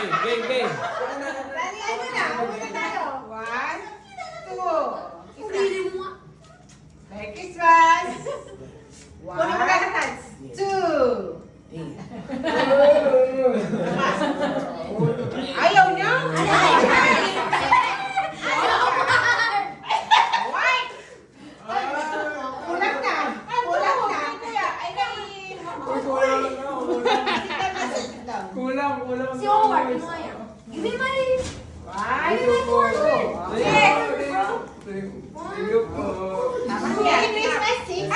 Game, game. Dali, ano na? Muna tayo. 1, 2. Pumili mo nga. Merry Christmas! Kunin mo ka na, 2. Ayaw niya? White! Kulang na. Kulang na. Ay, Kulang. Si Howard, ano nga yan? Give me money. White. Give me forward. Thank you po. Merry Christmas, 6.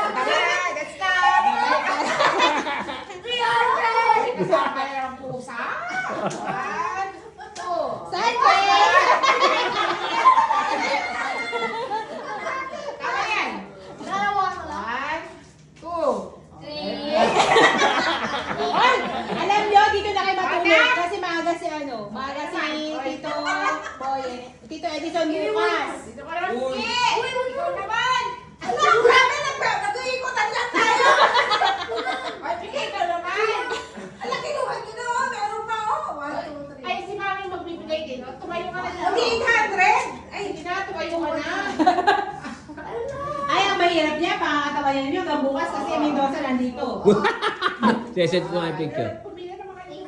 Tama na, let's stop. 300. Kasama yung pusa. 1, 2. Sunday. Tama yan. Dalawa na lang. 1, 2. 3. Ay, alam nyo, dito na kayo matulog. Kasi maaga si maaga si Tito Boy. Tito Edison bukas. Dito ka naman. Uy. Uy, ikaw naman. Alam, grabe, nag-iikotan lang tayo. Ay, bigay ka naman. Alam, kinuha nyo na, meron pa, 1, 2, 3. Ay, si Mami magbibigay din, no? Tumayo ka na lang. 800. Ay, hindi na, tumayo ka na. Ay, ang mahirap niya, pakakatawayan nyo hanggang bukas kasi Mendoza nandito. Sesend ko nga yung picture. Pumili naman kayo.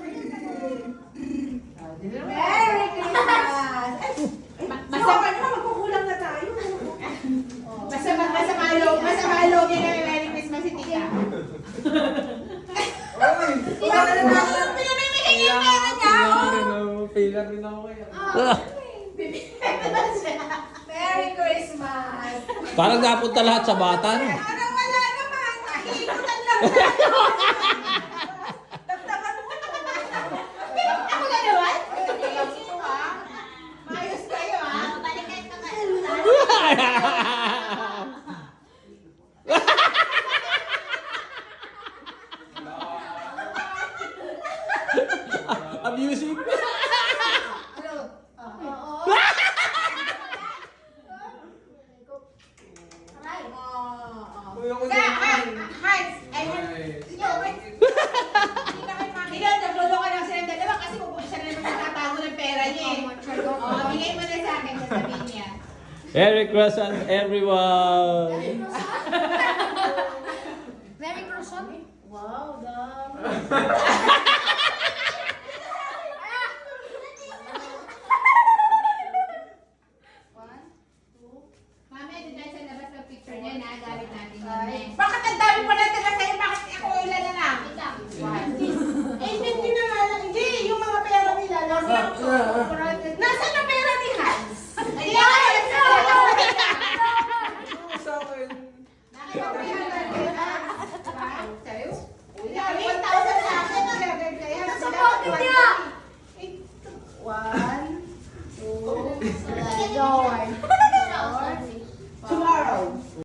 Merry Christmas. Basta naman, magkukulang na tayo. Masama loob niya na Merry Christmas si Tita. Wala na naman. Pinamimigay niya yung pera niya. Pila rin ako kaya. Merry Christmas. Parang napunta lahat sa bata, no? Parang wala naman. Nahiikutan lang. Dagdagan mo. Ako na naman? Maayos kayo, ha? Balikan ka ba? Abusive. Uy, ako Sa, din. Hans, ay, Ay. hindi na kayo makikita. Hindi, nagluloko lang silang dalawa kasi kung siya na naman natatago ng pera niya eh. Bigay mo na sa akin, sasabihin niya. Merry Christmas, everyone! Merry Christmas. Wow, dami. Mami, ito dahil sa labas ng picture niya na gamit natin yun eh. Bakit ang dami mo na tira sa'yo? Bakit ako ilan na lang? Eh, hindi na nga lang. Hindi, yung mga pera nila. Nasaan ang pera ni Hans? Ayan! Sa akin. Sa'yo? 1,000 sa akin. 11 kaya. Nasa pocket niya.